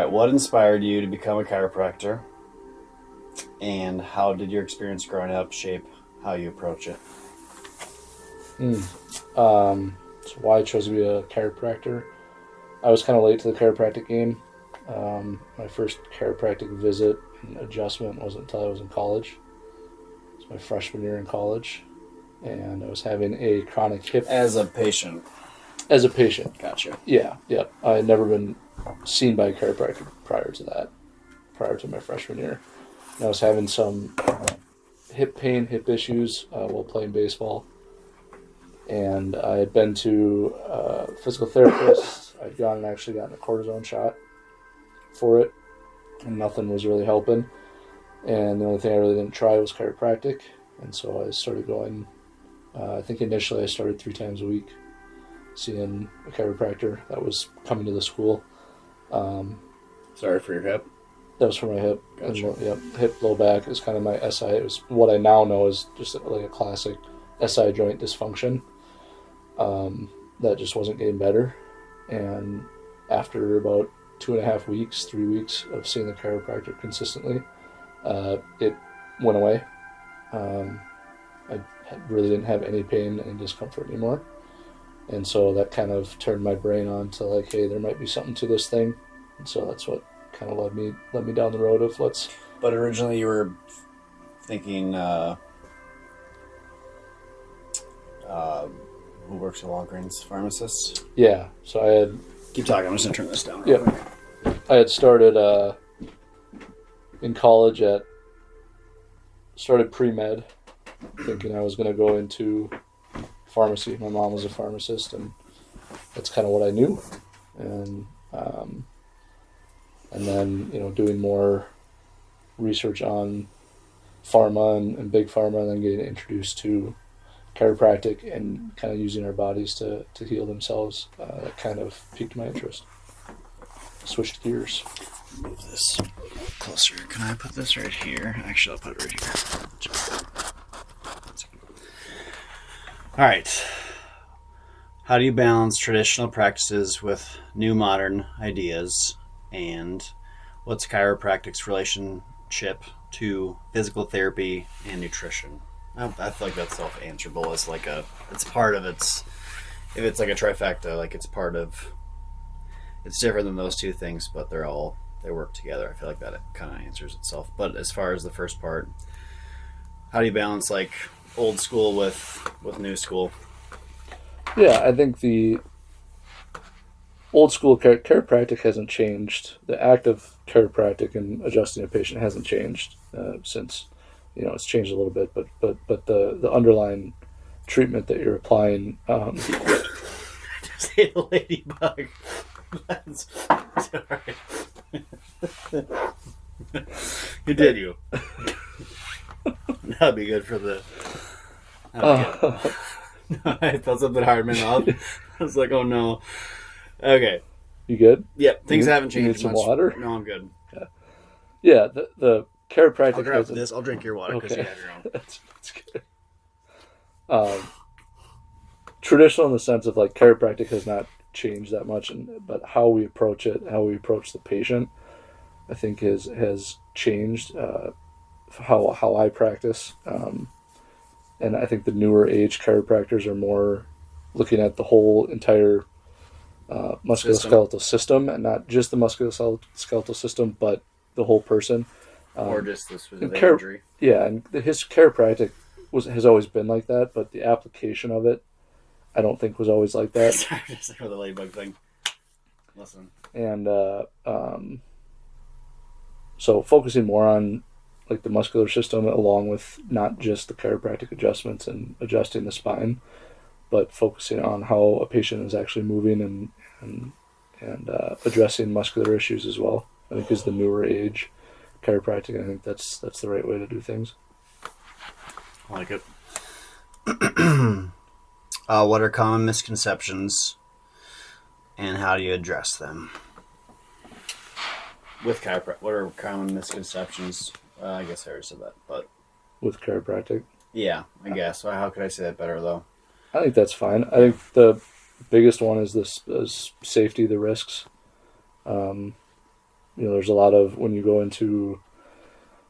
right, what inspired you to become a chiropractor? And how did your experience growing up shape how you approach it? So why I chose to be a chiropractor. I was kind of late to the chiropractic game. My first chiropractic visit and adjustment wasn't until I was in college. It was my freshman year in college, and I was having a chronic hip. As a patient. As a patient. Gotcha. Yeah. I had never been seen by a chiropractor prior to that, prior to my freshman year. And I was having some hip pain, hip issues while playing baseball. And I had been to a physical therapist. I'd gone and actually gotten a cortisone shot for it, and nothing was really helping. And the only thing I really didn't try was chiropractic. And so I started going, I think initially I started 3 times a week, seeing a chiropractor that was coming to the school. Sorry for your hip. That was for my hip. Gotcha. And, hip, low back is kind of my SI. It was what I now know is just like a classic SI joint dysfunction. That just wasn't getting better. And after about 2.5 weeks, 3 weeks of seeing the chiropractor consistently, it went away. I really didn't have any pain, any discomfort anymore. And so that kind of turned my brain on to like, hey, there might be something to this thing. And so that's what kind of led me down the road of let's. But originally you were thinking, who works at Walgreens? Pharmacist? Yeah. So I had. Keep talking. I'm just going to turn this down. Yeah. I had started in college started pre-med, thinking I was going to go into pharmacy. My mom was a pharmacist, and that's kind of what I knew. And then, doing more research on pharma and big pharma, and then getting introduced to chiropractic and kind of using our bodies to heal themselves, that kind of piqued my interest. Switched gears. Move this closer. Can I put this right here? Actually, I'll put it right here. All right. How do you balance traditional practices with new modern ideas? And what's chiropractic's relationship to physical therapy and nutrition? I feel like that's self-answerable. It's like it's part of its, if it's like a trifecta, like it's different than those two things, but they work together. I feel like that it kind of answers itself. But as far as the first part, how do you balance like old school with new school? Yeah, I think the old school chiropractic hasn't changed. The act of chiropractic and adjusting a patient hasn't changed since, it's changed a little bit, but the underlying treatment that you're applying. I just hate a ladybug. Sorry. You did, you. That'd be good for the. I felt something hard in my mouth. I was like, oh no. Okay. You good? Yep. Things haven't changed you need some much. Water? No, I'm good. Yeah. The chiropractic. I'll grab this. I'll drink your water because you have your own. That's good. Traditional in the sense of like chiropractic has not changed that much, but how we approach it, how we approach the patient, I think has changed. How I practice, and I think the newer age chiropractors are more looking at the whole entire musculoskeletal system, and not just the musculoskeletal system, but the whole person. Or just the specific injury. Yeah, and his chiropractic has always been like that, but the application of it, I don't think was always like that. Sorry, just like with the ladybug thing. Listen. And so focusing more on like the muscular system, along with not just the chiropractic adjustments and adjusting the spine, but focusing on how a patient is actually moving and addressing muscular issues as well. I think is the newer age chiropractic. I think that's the right way to do things. I like it. What are common misconceptions and how do you address them? With chiropractic, what are common misconceptions? I guess I already said that, but... With chiropractic? Yeah, I guess. Well, how could I say that better, though? I think that's fine. I think the biggest one is this safety, the risks. There's a lot of, when you go into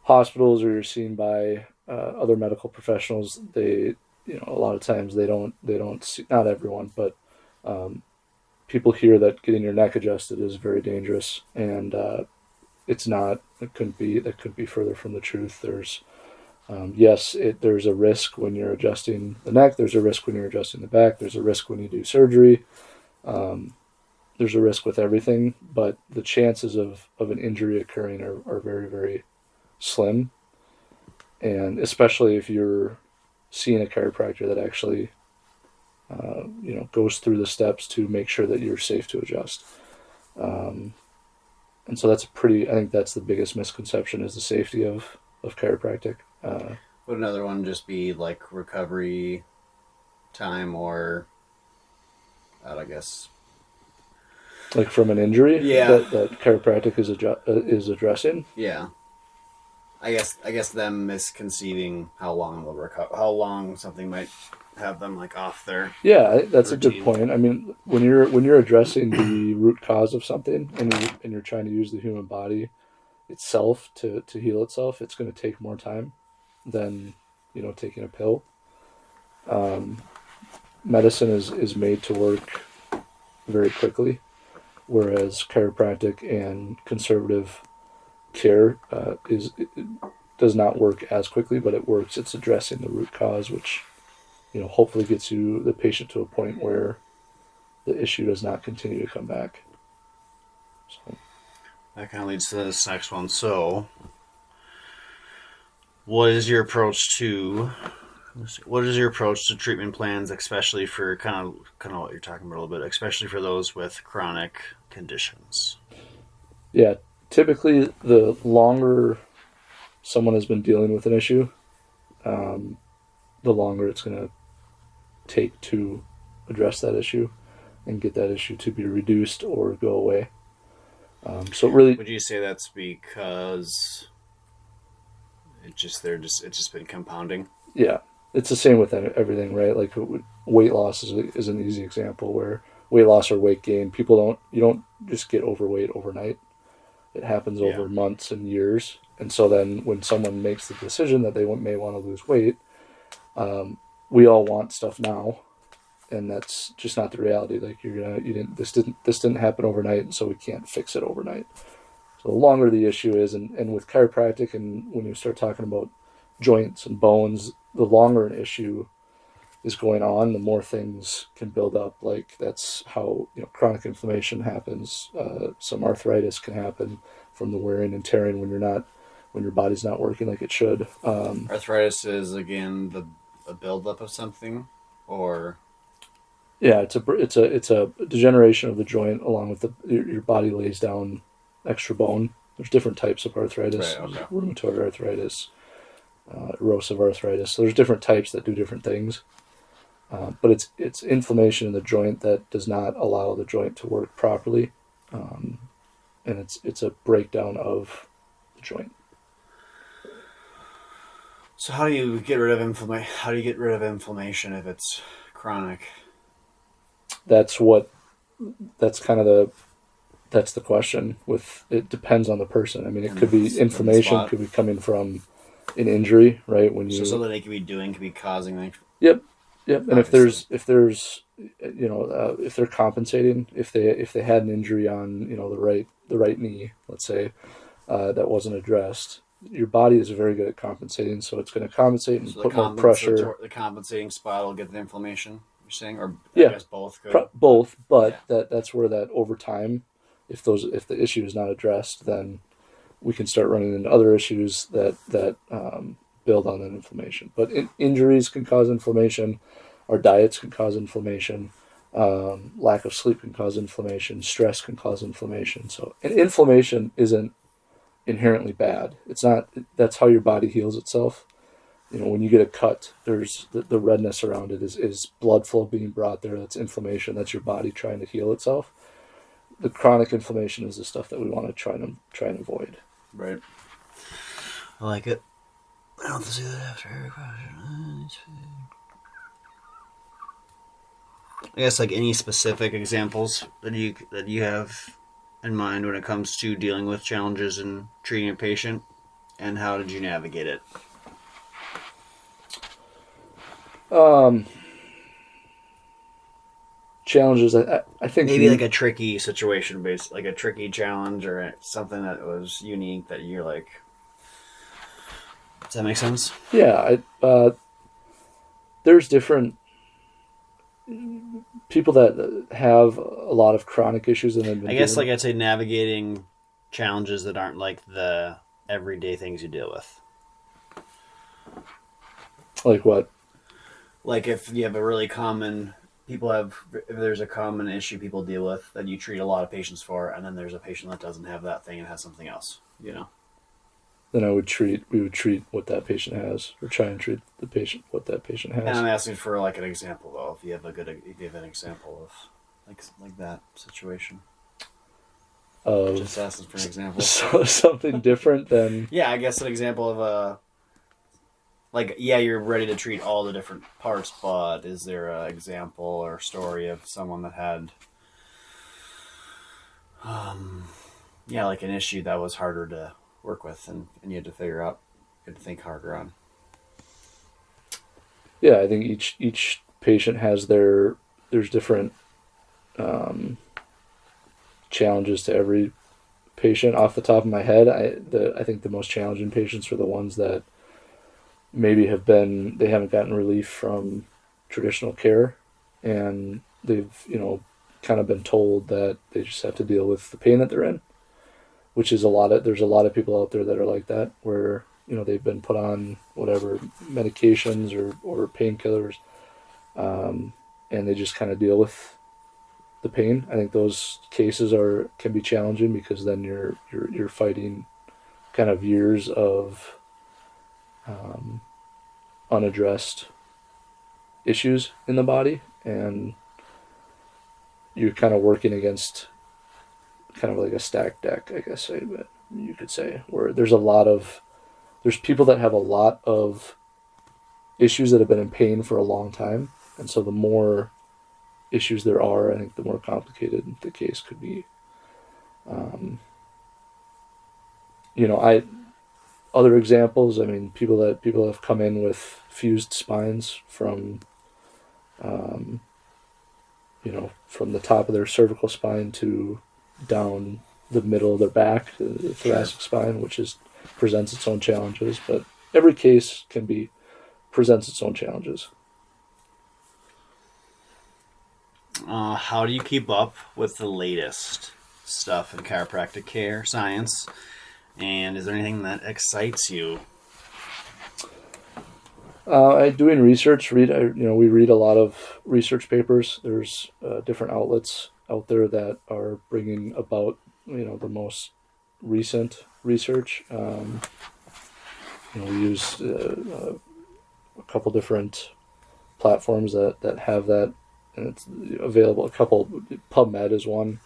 hospitals or you're seen by other medical professionals, they, a lot of times they don't see, not everyone, but um, people hear that getting your neck adjusted is very dangerous, and it's not. It couldn't be. That could be further from the truth. Yes, there's a risk when you're adjusting the neck. There's a risk when you're adjusting the back. There's a risk when you do surgery. Um, there's a risk with everything, but the chances of an injury occurring are very, very slim. And especially if you're seeing a chiropractor that actually, goes through the steps to make sure that you're safe to adjust. Um, and so I think that's the biggest misconception, is the safety of chiropractic. Would another one just be like recovery time, or I guess? Like from an injury Yeah, that chiropractic is addressing. yeah. I guess them misconceiving how long they'll recover, how long something might have them like off their Yeah, that's a good routine. point. I mean, when you're addressing the root cause of something, and you're trying to use the human body itself to heal itself, it's going to take more time than taking a pill. Um, Medicine is made to work very quickly, whereas chiropractic and conservative care does not work as quickly, but it works. It's addressing the root cause, which hopefully gets the patient to a point where the issue does not continue to come back. So, That kind of leads to this next one. So, what is your approach to treatment plans, especially for kind of what you're talking about a little bit, especially for those with chronic conditions? yeah, typically the longer someone has been dealing with an issue, um, the longer it's going to take to address that issue and get that issue to be reduced or go away. So really, Would you say that's because it's just been compounding? yeah, it's the same with everything, right? Like weight loss is an easy example, where weight loss or weight gain, you don't just get overweight overnight. It happens Yeah. over months and years. And so then when someone makes the decision that they may want to lose weight, um, we all want stuff now, and that's just not the reality. Like this didn't happen overnight, and so we can't fix it overnight. So the longer the issue is, and with chiropractic, and when you start talking about joints and bones, the longer an issue is going on, the more things can build up. Like that's how chronic inflammation happens. Some arthritis can happen from the wearing and tearing when your body's not working like it should. Arthritis is again a buildup of something, or Yeah, it's a degeneration of the joint, along with your body lays down extra bone. There's different types of arthritis. right? There's Okay. rheumatoid arthritis, erosive arthritis. So there's different types that do different things. But it's inflammation in the joint that does not allow the joint to work properly, um, and it's a breakdown of the joint. So how do you get rid of inflammation? How do you get rid of inflammation if it's chronic? That's what that's kind of that's the question. With it depends on the person. I mean, it could be In the inflammation spot. could be coming from an injury, right? When So you something they could be doing could be causing like Yep, yep. And obviously. if they're compensating, if they had an injury on the right knee, let's say, that wasn't addressed, your body is very good at compensating, so it's going to compensate and So put more pressure. the compensating spot will get the inflammation. You're saying, or I Yeah, guess both could, but both, but yeah, that's where that over time, if the issue is not addressed, then we can start running into other issues that build on that inflammation. But injuries can cause inflammation. Our diets can cause inflammation. Lack of sleep can cause inflammation. Stress can cause inflammation. So, and inflammation isn't inherently bad. It's not. That's how your body heals itself. When you get a cut, there's the redness around it is blood flow being brought there. That's inflammation. That's your body trying to heal itself. The chronic inflammation is the stuff that we want to try and avoid. right. I like it. I don't have to see that after every question. I guess like any specific examples that you have in mind when it comes to dealing with challenges and treating a patient, and how did you navigate it? Um, Challenges. I think Maybe like a tricky situation, based like a tricky challenge or something that was unique that you're like. Does that make sense? yeah. There's different people that have a lot of chronic issues and have been I guess dealing. like I'd say navigating challenges that aren't like the everyday things you deal with. Like what? Like if you have a really common if there's a common issue people deal with that you treat a lot of patients for, and then there's a patient that doesn't have that thing and has something else, you know. Then we would treat what that patient has, or try and treat the patient what that patient And has. I'm asking for like an example though. If you have if you have an example of like that situation, just Of asking for an example. something different than. Yeah, I guess an example of a like yeah, you're ready to treat all the different parts, but is there an example or story of someone that had um yeah, like an issue that was harder to work with and you had to figure out you had to think harder on. Yeah, I think each patient has there's different um, challenges to every patient. Off the top of my head, I think the most challenging patients are the ones that maybe they haven't gotten relief from traditional care, and they've kind of been told that they just have to deal with the pain that they're in, which is there's a lot of people out there that are like that, where they've been put on whatever medications or painkillers, and they just kind of deal with the pain. I think those cases can be challenging because then you're fighting kind of years of um, unaddressed issues in the body, and you're kind of working against kind of like a stacked deck, I guess you could say, where there's people that have a lot of issues that have been in pain for a long time, and so the more issues there are, I think the more complicated the case could be. Um, I other examples. I mean, people have come in with fused spines from, um, from the top of their cervical spine to down the middle of their back, the Sure. thoracic spine, which presents its own challenges. But every case presents its own challenges. How do you keep up with the latest stuff in chiropractic care science? And is there anything that excites you? Doing research, we read a lot of research papers. There's different outlets out there that are bringing about the most recent research. We use a couple different platforms that have that, and it's available. A couple, PubMed is one,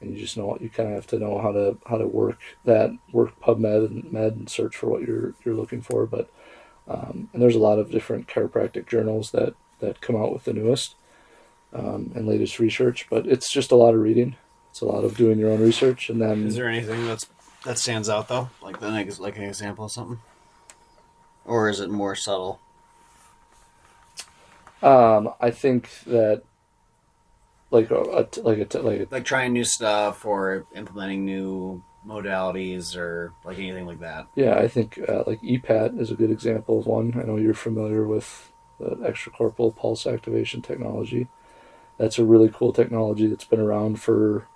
and you kind of have to know how to work PubMed and Med and search for what you're looking for. But and there's a lot of different chiropractic journals that come out with the newest and latest research. But it's just a lot of reading. It's a lot of doing your own research, and Is then there anything that stands out though, like an example of something, or is it more subtle? I think that Like trying new stuff or implementing new modalities or like anything like that. yeah, I think like EPAT is a good example of one. I know you're familiar with the extracorporeal pulse activation technology. That's a really cool technology that's been around for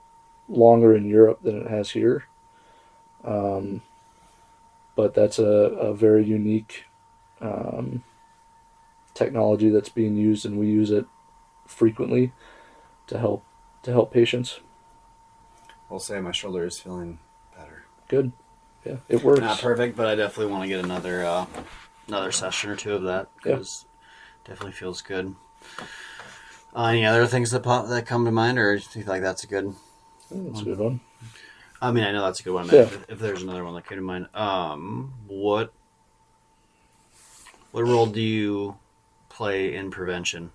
longer in Europe than it has here. Um, but that's a very unique um, technology that's being used, and we use it frequently to help patients. I'll say my shoulder is feeling better. Good, yeah, it Not works. perfect, but I definitely want to get another session or two of that Yeah, because it definitely feels good. Any other things that come to mind, or do you feel like that's a good that's a one? good one. I mean, I know that's a good one. But Yeah. if there's another one that came to mind, what role do you play in prevention,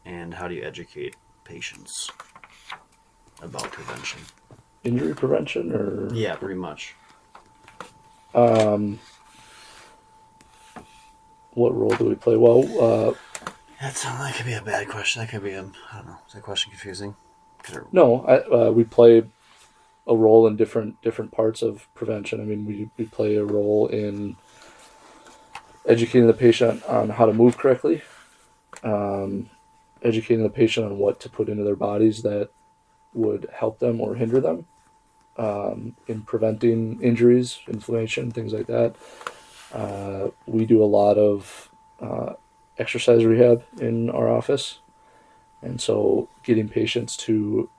and how do you educate patients about prevention? injury prevention, or Yeah, pretty much. um, what role do we play? Well, That could be a bad question. That could be I don't know. Is that question confusing? no, we play a role in different parts of prevention. I mean, we play a role in educating the patient on how to move correctly, um, educating the patient on what to put into their bodies that would help them or hinder them, in preventing injuries, inflammation, things like that. We do a lot of exercise rehab in our office, and so getting patients to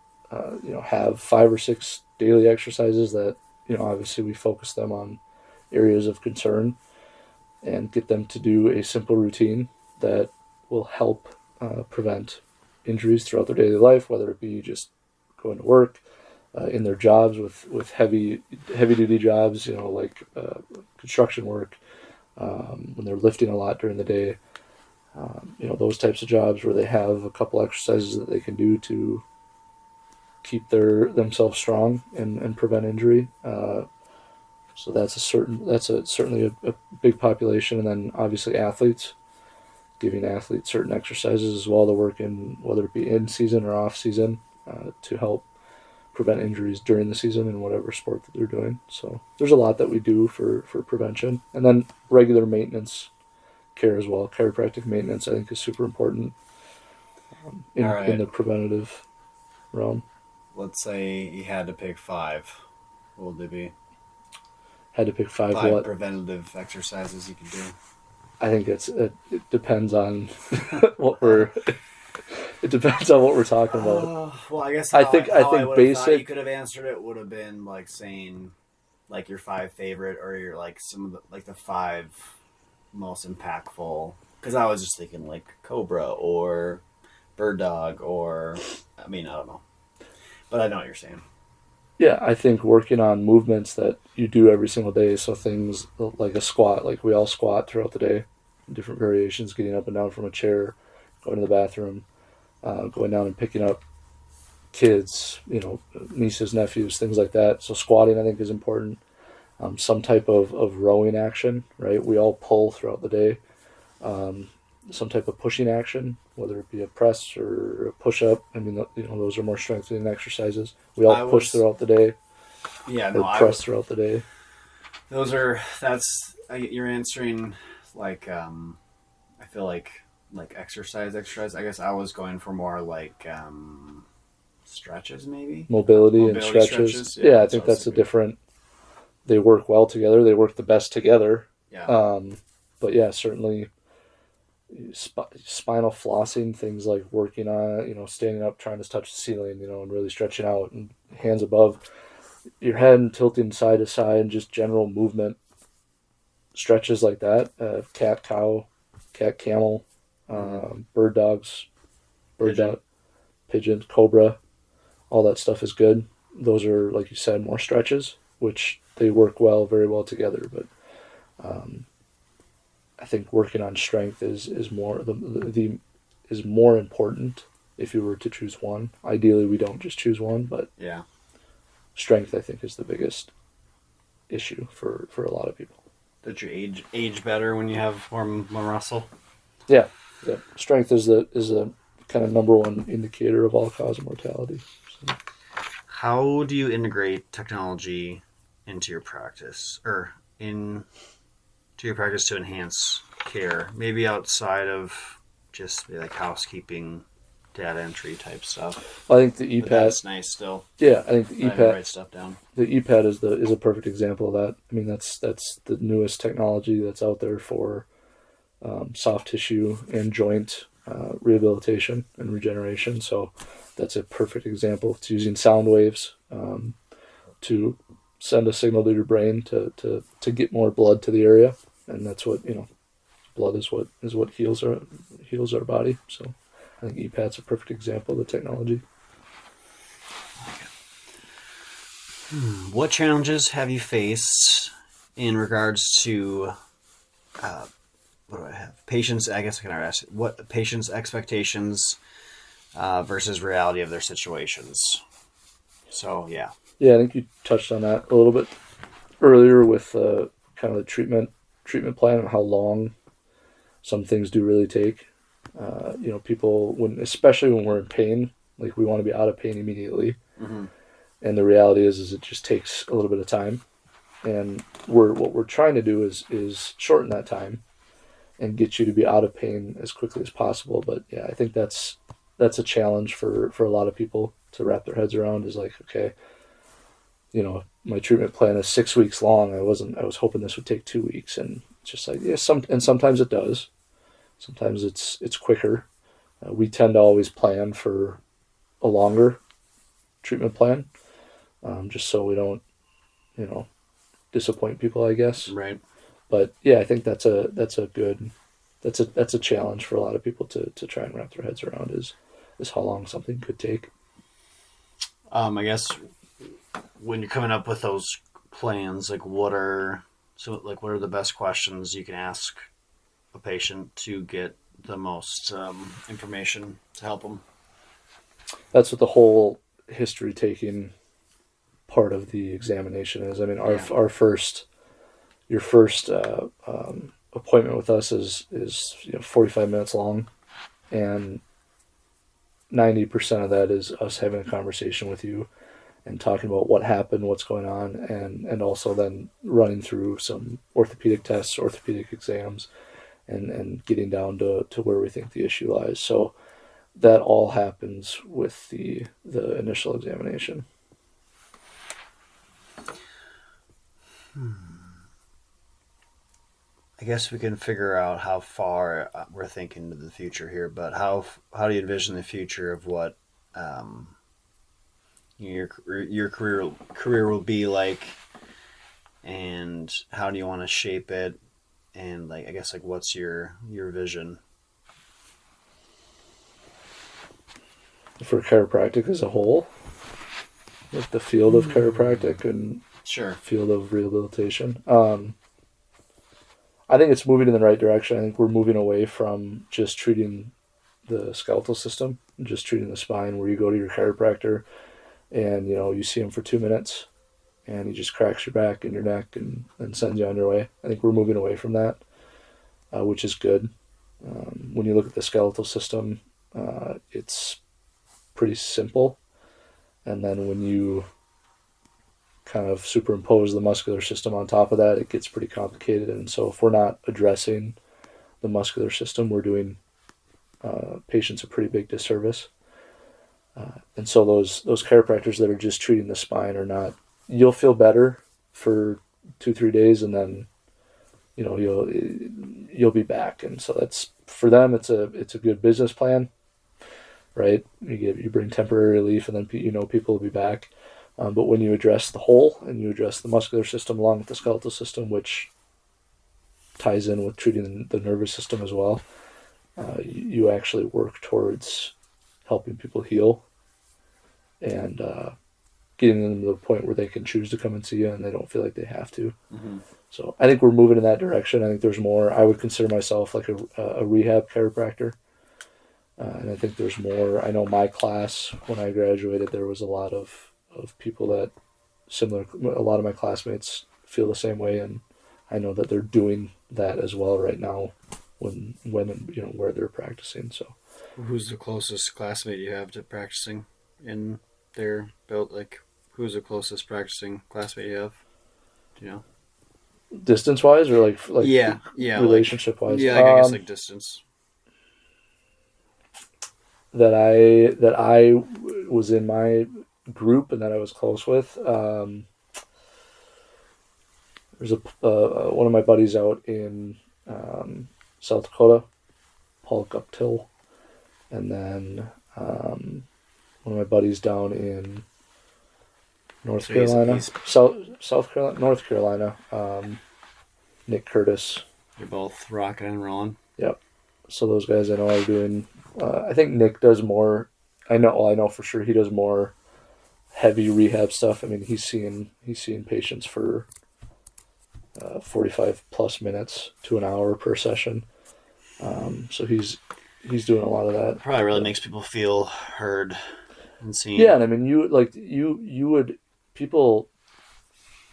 have 5 or 6 daily exercises that obviously we focus them on areas of concern and get them to do a simple routine that will help prevent injuries throughout their daily life, whether it be just going to work, in their jobs with heavy duty jobs, like construction work, when they're lifting a lot during the day, those types of jobs where they have a couple exercises that they can do to keep themselves strong and prevent injury. So certainly a big population, and then obviously athletes, giving athletes certain exercises as well to work in, whether it be in season or off season, to help prevent injuries during the season in whatever sport that they're doing. So there's a lot that we do for prevention, and then regular maintenance care as well. Chiropractic maintenance, I think, is super important All in right. the preventative realm. Let's say you had to pick five. What would they be? Had to pick five. Five What? preventative exercises you could do. I think it depends on what we're. It depends on what we're talking about. Well, I guess I how I think would have thought you basic. could have answered it would have been like saying like your five favorite or your like some of the five most impactful. Because I was just thinking like Cobra or Bird Dog or I mean I don't know, but I know what you're saying. Yeah, I think working on movements that you do every single day. So things like a squat, like we all squat throughout the day, different variations, getting up and down from a chair, going to the bathroom, going down and picking up kids, nieces, nephews, things like that. So squatting, I think, is important. Some type of rowing action, right? We all pull throughout the day. Um, some type of pushing action, whether it be a press or a push up. I mean, those are more strengthening exercises. We all I push was throughout the day yeah no or I press throughout the day. those are that's you're answering like I feel like exercise. I guess I was going for more like stretches maybe Mobility and mobility stretches. stretches. Yeah, Yeah, I that's what think I was that's a thinking. different. They work well together. They work the best together. Yeah. But yeah, certainly spinal flossing, things like working on, standing up, trying to touch the ceiling, and really stretching out and hands above your head and tilting side to side, and just general movement stretches like that. Cat, cow, cat, camel, Mm-hmm. bird dogs, bird Pigeon. dog, pigeon, cobra, all that stuff is good. Those are, like you said, more stretches, which they work very well together. But um, I think working on strength is more the is more important if you were to choose one. Ideally, we don't just choose one, but Yeah. strength, I think, is the biggest issue for a lot of people. Did you age better when you have more muscle? Yeah, yeah. Strength is the kind of number one indicator of all cause of mortality. So, How do you integrate technology into your practice or into your practice to enhance care? Maybe outside of just like housekeeping, data entry type stuff. I think the But EPAT. that's nice still. Yeah, I think the I have to EPAT. write stuff down. The EPAT is a perfect example of that. I mean, that's the newest technology that's out there for soft tissue and joint rehabilitation and regeneration. So that's a perfect example. It's using sound waves to send a signal to your brain to get more blood to the area, and that's what blood is what heals our body. So I think EPAT's a perfect example of the technology. What challenges have you faced in regards to uh, what do I have? Patients. I guess I can ask what patients' expectations versus reality of their situations. So yeah. Yeah, I think you touched on that a little bit earlier with kind of the treatment plan and how long some things do really take. People when especially when we're in pain, like we want to be out of pain immediately, Mm-hmm. and the reality is it just takes a little bit of time. And what we're trying to do is shorten that time and get you to be out of pain as quickly as possible. But yeah, I think that's a challenge for a lot of people to wrap their heads around. Is like, okay, my treatment plan is 6 weeks long. I was hoping this would take 2 weeks, and it's just like, yeah, sometimes it does. Sometimes it's quicker. We tend to always plan for a longer treatment plan, just so we don't, you know, disappoint people, I guess. Right. But yeah, I think that's a challenge for a lot of people to try and wrap their heads around is how long something could take. I guess when you're coming up with those plans, like what are the best questions you can ask a patient to get the most information to help them? That's what the whole history taking part of the examination is. I mean, Yeah. our first your first appointment with us is 45 minutes long, and 90% of that is us having a conversation with you and talking about what happened, what's going on, and also then running through some orthopedic tests, orthopedic exams, and getting down to where we think the issue lies. So that all happens with the initial examination. I guess we can figure out how far we're thinking to the future here, but how do you envision the future of what um, your career will be like, and how do you want to shape it, and like I guess like what's your vision? For chiropractic as a whole, like the field of chiropractic and Sure. field of rehabilitation. I think it's moving in the right direction. I think we're moving away from just treating the skeletal system, just treating the spine, where you go to your chiropractor and you see him for 2 minutes and he just cracks your back and your neck and sends you on your way. I think we're moving away from that, which is good. When you look at the skeletal system, it's pretty simple, and then when you kind of superimpose the muscular system on top of that, it gets pretty complicated. And so, if we're not addressing the muscular system, we're doing patients a pretty big disservice. And so, those chiropractors that are just treating the spine are not. You'll feel better for 2-3 days, and then you'll be back. And so that's for them. It's a good business plan, right? You bring temporary relief, and then people will be back. But when you address the whole and you address the muscular system along with the skeletal system, which ties in with treating the nervous system as well, you actually work towards helping people heal and getting them to the point where they can choose to come and see you and they don't feel like they have to. Mm-hmm. So I think we're moving in that direction. I think there's more. I would consider myself like a rehab chiropractor. And I think there's more. I know my class, when I graduated, there was a lot of people that a lot of my classmates feel the same way. And I know that they're doing that as well right now when where they're practicing. So Who's the closest classmate you have to practicing in their build? Like, who's the closest practicing classmate you have? Do you know? distance wise or like Yeah, relationship wise, I guess like distance. that I was in my group and that I was close with. There's one of my buddies out in South Dakota, Paul Guptill, and then one of my buddies down in North Carolina, South Carolina, North Carolina, Nick Curtis. You're both rocking and rolling. Yep. So those guys I know are doing. I think Nick does more. I know for sure he does more heavy rehab stuff. I mean, he's seeing patients for 45 plus minutes to an hour per session. So he's doing a lot of that. Probably really makes people feel heard and seen. Yeah, and I mean you would people,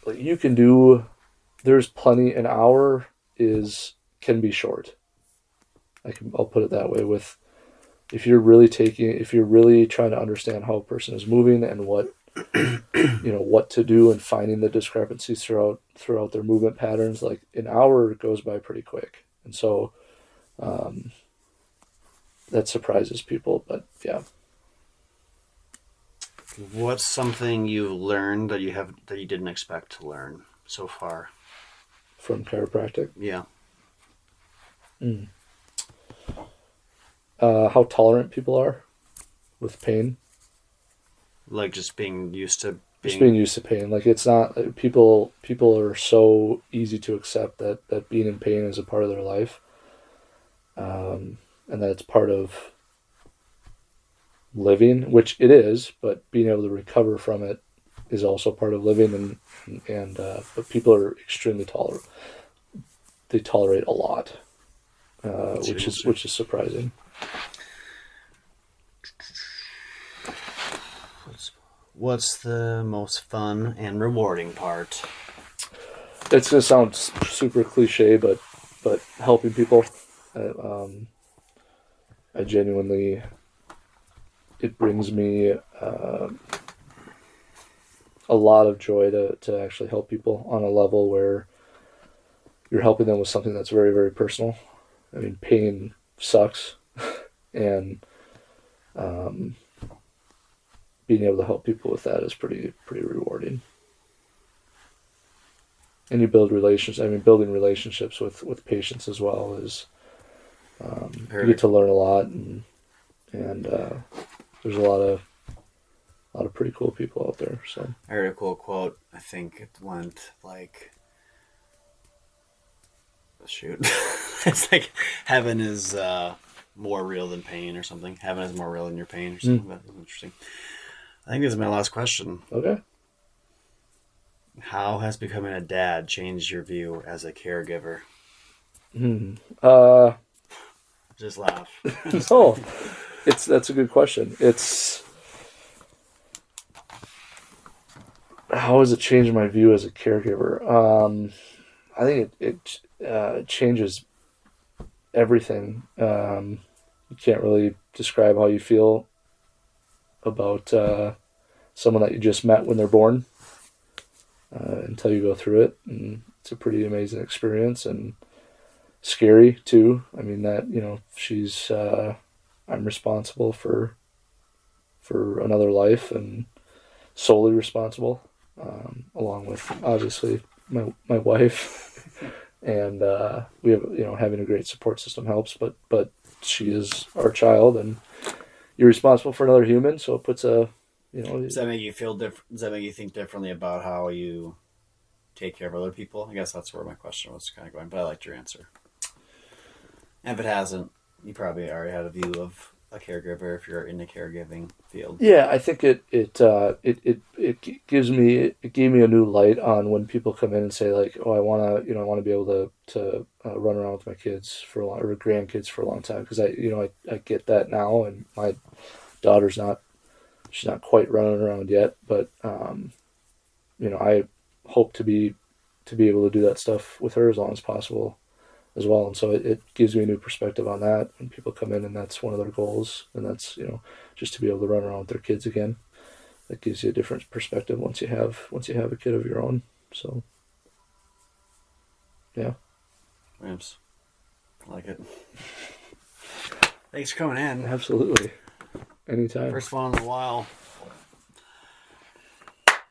like, you can do, there's plenty, an hour can be short. I'll put it that way. With if you're really trying to understand how a person is moving and what to do and finding the discrepancies throughout their movement patterns, like an hour goes by pretty quick. And so that surprises people, but yeah. What's something you've learned that you didn't expect to learn so far From chiropractic? Yeah. How tolerant people are with pain. Like just being used to Being used to pain. Like, it's not, people are so easy to accept that being in pain is a part of their life, and that it's part of living, which it is, but being able to recover from it is also part of living. And but people are extremely tolerant. They tolerate a lot, which is surprising. What's the most fun and rewarding part? It's gonna sound super cliche, but helping people, I genuinely, it brings me a lot of joy to actually help people on a level where you're helping them with something that's very, very personal. I mean, pain sucks, and being able to help people with that is pretty rewarding. And you build relationships. I mean, building relationships with patients as well is, you get to learn a lot, and there's a lot of pretty cool people out there. So I heard a cool quote. I think it went like, shoot, it's like heaven is more real than pain or something. Heaven is more real than your pain or something. That was interesting. I think this is my last question. Okay. How has becoming a dad changed your view as a caregiver? Just laugh. No, that's a good question. How has it changed my view as a caregiver? I think it changes everything. You can't really describe how you feel about someone that you just met when they're born until you go through it, and it's a pretty amazing experience and scary too. I mean, that, she's I'm responsible for another life, and solely responsible, along with obviously my wife, and we have, having a great support system helps, but she is our child, and you're responsible for another human, so it puts a, Does that make you feel different? Does that make you think differently about how you take care of other people? I guess that's where my question was kind of going, but I liked your answer. And if it hasn't, you probably already had a view of a caregiver if you're in the caregiving field. Yeah, I think it gave me a new light on when people come in and say, like, oh, I want to be able to run around with my kids for a long, or grandkids for a long time, because I get that now, and my daughter's she's not quite running around yet, but I hope to be able to do that stuff with her as long as possible as well. And so it gives me a new perspective on that when people come in and that's one of their goals, and that's, just to be able to run around with their kids again. That gives you a different perspective once you have a kid of your own. So yeah. Ramps. I like it. Thanks for coming in. Absolutely. Anytime. First one in a while.